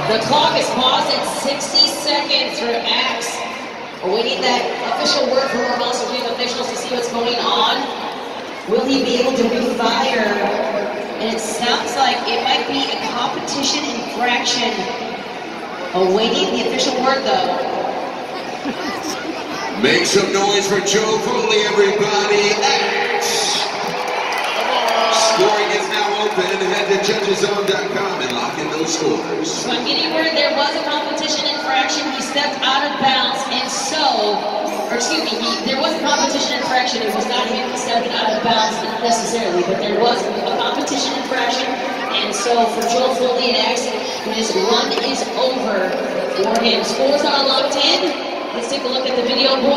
The clock is paused at 60 seconds for Axe. Awaiting that official word from our Monster Jam officials to see what's going on. Will he be able to refire? And it sounds like it might be a competition infraction. Awaiting the official word though. Make some noise for Joe Foley, everybody. Axe. Scoring is now open. Head to judgeszone.com and lock in those scores. So I'm getting word there was a competition infraction. He stepped out of bounds, and so, or excuse me, there was a competition infraction. It was not him stepping out of bounds necessarily, but there was a competition infraction. And so for Joe Foley and Axe, his run is over for him. Scores are locked in. Let's take a look at the video board.